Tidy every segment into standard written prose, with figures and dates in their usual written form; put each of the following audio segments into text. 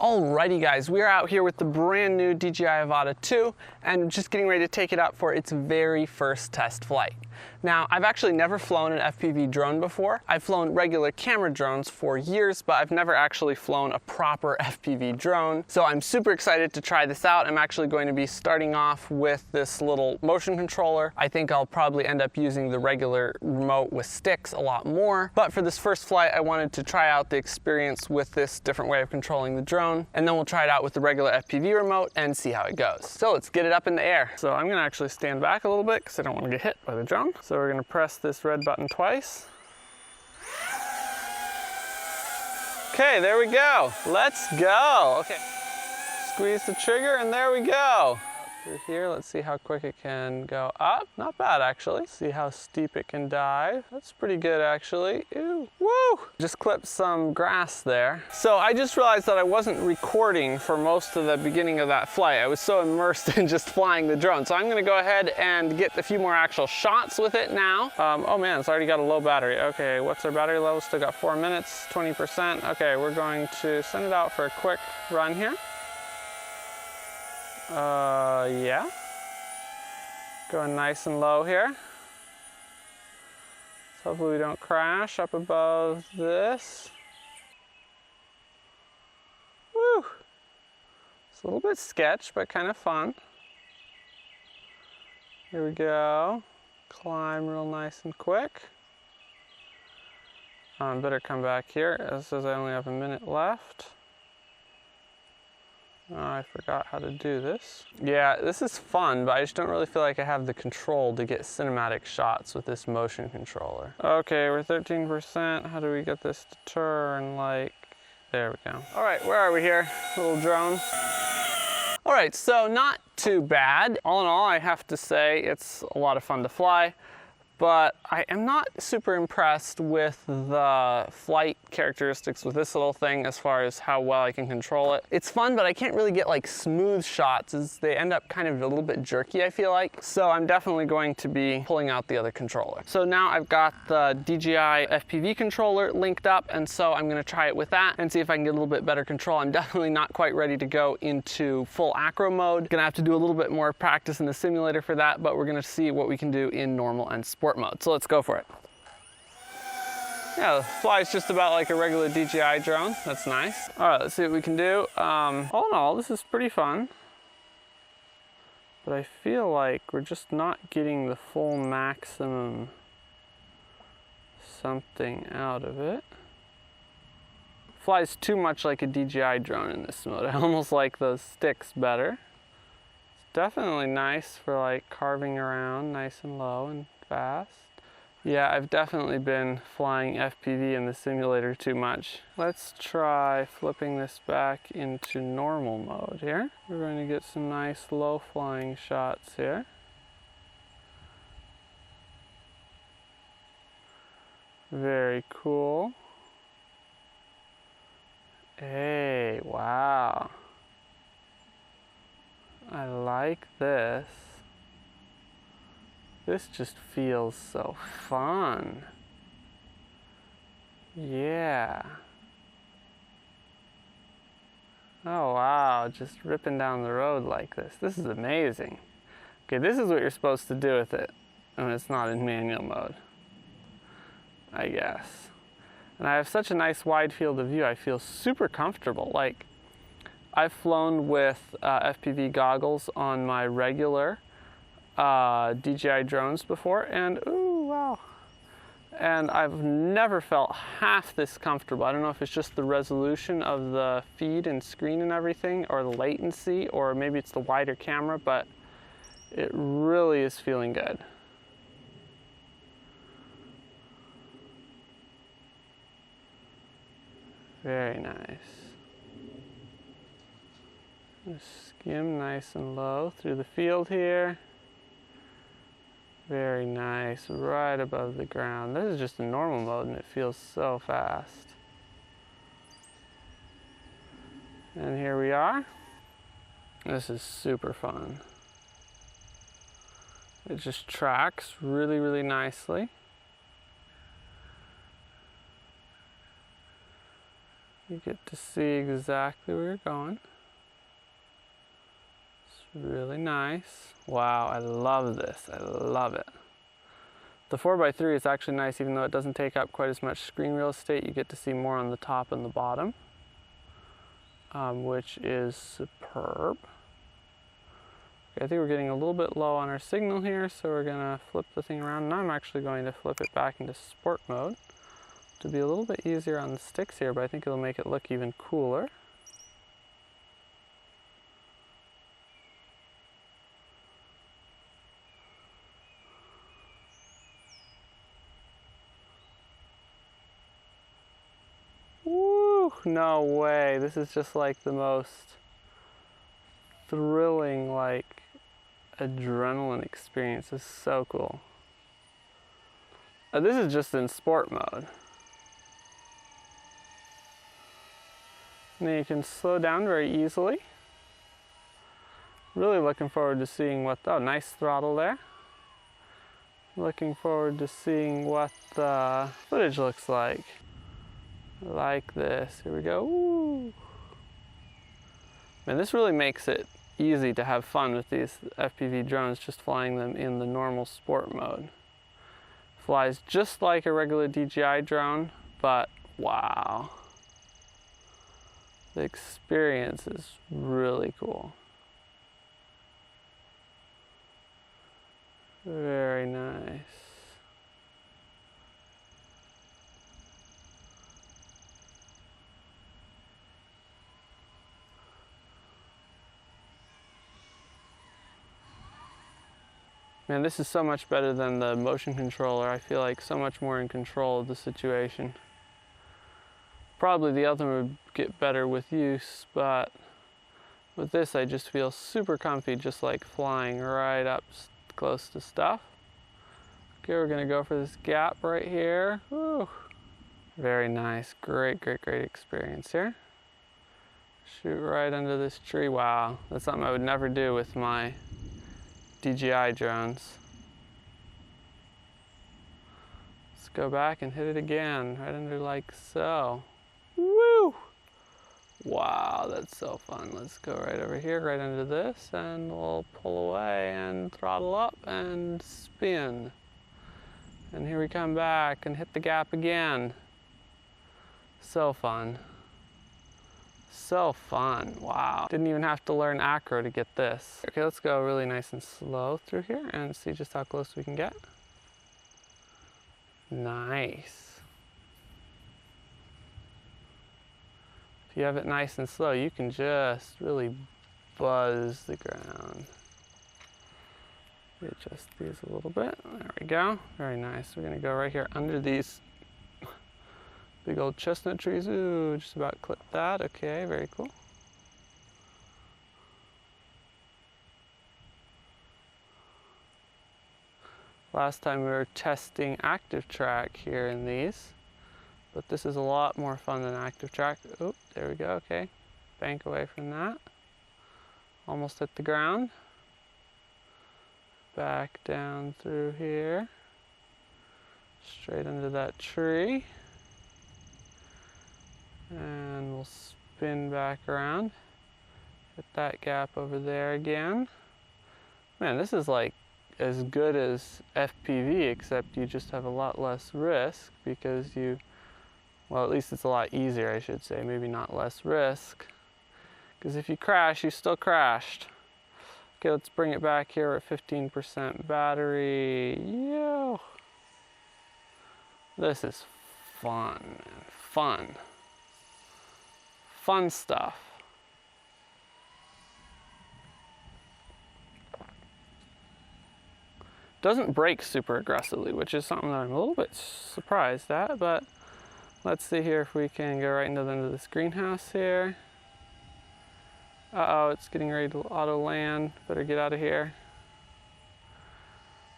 Alrighty guys, we are out here with the brand new DJI Avata 2 and just getting ready to take it up for its very first test flight. Now, I've actually never flown an FPV drone before. I've flown regular camera drones for years, but I've never actually flown a proper FPV drone. So I'm super excited to try this out. I'm actually going to be starting off with this little motion controller. I think I'll probably end up using the regular remote with sticks a lot more. But for this first flight, I wanted to try out the experience with this different way of controlling the drone. And then we'll try it out with the regular FPV remote and see how it goes. So let's get it up in the air. So I'm gonna actually stand back a little bit because I don't want to get hit by the drone. So we're gonna press this red button twice. Okay, there we go. Let's go. Okay, squeeze the trigger and there we go. Through here, let's see how quick it can go up. Not bad actually. See how steep it can dive. That's pretty good actually. Ew, woo! Just clipped some grass there. So I just realized that I wasn't recording for most of the beginning of that flight. I was so immersed in just flying the drone. So I'm gonna go ahead and get a few more actual shots with it now. Oh man, it's already got a low battery. Okay, what's our battery level? Still got 4 minutes, 20%. Okay, we're going to send it out for a quick run here. Yeah. Going nice and low here. So hopefully we don't crash up above this. Woo! It's a little bit sketch, but kind of fun. Here we go. Climb real nice and quick. Better come back here. It says I only have a minute left. Oh, I forgot how to do this. Yeah, this is fun, but I just don't really feel like I have the control to get cinematic shots with this motion controller. Okay, we're 13%. How do we get this to turn like... There we go. All right, where are we here? Little drone. All right, so not too bad. All in all, I have to say it's a lot of fun to fly. But I am not super impressed with the flight characteristics with this little thing as far as how well I can control it. It's fun, but I can't really get like smooth shots as they end up kind of a little bit jerky, I feel like. So I'm definitely going to be pulling out the other controller. So now I've got the DJI FPV controller linked up, and so I'm gonna try it with that and see if I can get a little bit better control. I'm definitely not quite ready to go into full acro mode. Gonna have to do a little bit more practice in the simulator for that, but we're gonna see what we can do in normal and sport mode. So let's go for it. Yeah, the flies just about like a regular DJI drone. That's nice. All right, let's see what we can do. All in all, this is pretty fun. But I feel like we're just not getting the full maximum something out of it. Flies too much like a DJI drone in this mode. I almost like those sticks better. It's definitely nice for like carving around nice and low and fast. Yeah, I've definitely been flying FPV in the simulator too much. Let's try flipping this back into normal mode here. We're going to get some nice low flying shots here. Very cool. Hey, wow. I like this. This just feels so fun. Yeah. Oh wow, just ripping down the road like this. This is amazing. Okay, this is what you're supposed to do with it when it's not in manual mode, I guess. And I have such a nice wide field of view, I feel super comfortable. Like, I've flown with FPV goggles on my regular DJI drones before, and ooh, wow. And I've never felt half this comfortable. I don't know if it's just the resolution of the feed and screen and everything, or the latency, or maybe it's the wider camera, but it really is feeling good. Very nice. Just skim nice and low through the field here. Very nice, right above the ground. This is just a normal mode and it feels so fast. And here we are. This is super fun. It just tracks really, really nicely. You get to see exactly where you're going. It's really nice. Wow, I love this. I love it. The 4x3 is actually nice, even though it doesn't take up quite as much screen real estate. You get to see more on the top and the bottom, which is superb. Okay, I think we're getting a little bit low on our signal here, so we're gonna flip the thing around. And I'm actually going to flip it back into sport mode to be a little bit easier on the sticks here, but I think it'll make it look even cooler. Woo! No way. This is just like the most thrilling, like, adrenaline experience. Is so cool. This is just in sport mode. And then you can slow down very easily. Really looking forward to seeing what, oh, nice throttle there. Looking forward to seeing what the footage looks like. Like this. Here we go. Woo. Man, this really makes it easy to have fun with these FPV drones, just flying them in the normal sport mode. Flies just like a regular DJI drone, but wow. The experience is really cool. Very nice. Man, this is so much better than the motion controller. I feel like so much more in control of the situation. Probably the other would get better with use, but with this I just feel super comfy, just like flying right up close to stuff. Okay, we're gonna go for this gap right here. Woo. Very nice, great experience here. Shoot right under this tree. Wow, that's something I would never do with my DJI drones. Let's go back and hit it again, right under like so. Woo! Wow, that's so fun. Let's go right over here, right under this, and we'll pull away and throttle up and spin. And here we come back and hit the gap again. So fun. So fun, wow. Didn't even have to learn acro to get this. Okay, let's go really nice and slow through here and see just how close we can get. Nice. If you have it nice and slow, you can just really buzz the ground. Adjust these a little bit. There we go. Very nice. We're gonna go right here under these big old chestnut trees. Ooh, just about clipped that. Okay, very cool. Last time we were testing active track here in these, but this is a lot more fun than active track. Oh, there we go. Okay, bank away from that. Almost hit the ground. Back down through here. Straight under that tree. And we'll spin back around. Hit that gap over there again. Man, this is like as good as FPV, except you just have a lot less risk because you, well, at least it's a lot easier, I should say. Maybe not less risk. Because if you crash, you still crashed. Okay, let's bring it back here. We're at 15% battery. Yo! This is fun, man. Fun. Fun stuff. Doesn't brake super aggressively, which is something that I'm a little bit surprised at, but let's see here if we can go right into the end of this greenhouse here. Uh-oh, it's getting ready to auto land. Better get out of here.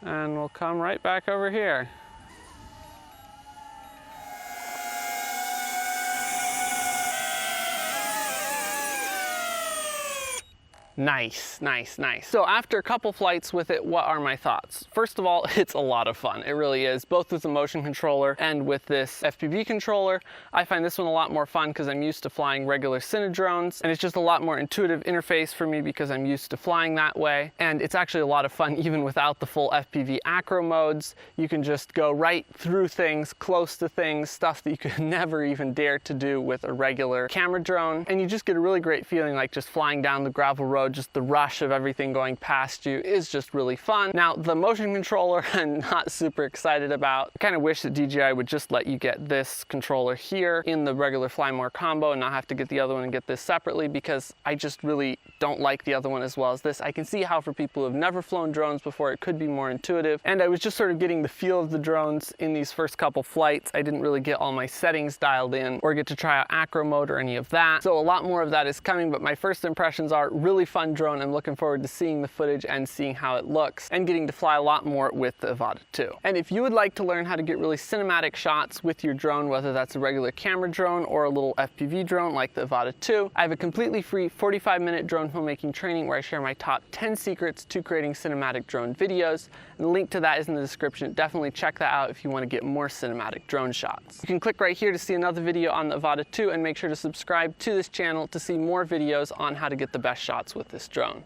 And we'll come right back over here. Nice, nice, nice. So after a couple flights with it, what are my thoughts? First of all, it's a lot of fun. It really is, both with the motion controller and with this FPV controller. I find this one a lot more fun because I'm used to flying regular Cine drones, and it's just a lot more intuitive interface for me because I'm used to flying that way. And it's actually a lot of fun even without the full FPV acro modes. You can just go right through things, close to things, stuff that you could never even dare to do with a regular camera drone. And you just get a really great feeling like just flying down the gravel road, just the rush of everything going past you is just really fun. Now, the motion controller I'm not super excited about. I kind of wish that DJI would just let you get this controller here in the regular Fly More combo and not have to get the other one and get this separately, because I just really don't like the other one as well as this. I can see how for people who have never flown drones before, it could be more intuitive. And I was just sort of getting the feel of the drones in these first couple flights. I didn't really get all my settings dialed in or get to try out acro mode or any of that. So a lot more of that is coming, but my first impressions are really fun drone. I'm looking forward to seeing the footage and seeing how it looks and getting to fly a lot more with the Avata 2. And if you would like to learn how to get really cinematic shots with your drone, whether that's a regular camera drone or a little FPV drone like the Avata 2, I have a completely free 45-minute drone filmmaking training where I share my top 10 secrets to creating cinematic drone videos. And the link to that is in the description. Definitely check that out if you want to get more cinematic drone shots. You can click right here to see another video on the Avata 2, and make sure to subscribe to this channel to see more videos on how to get the best shots with this drone.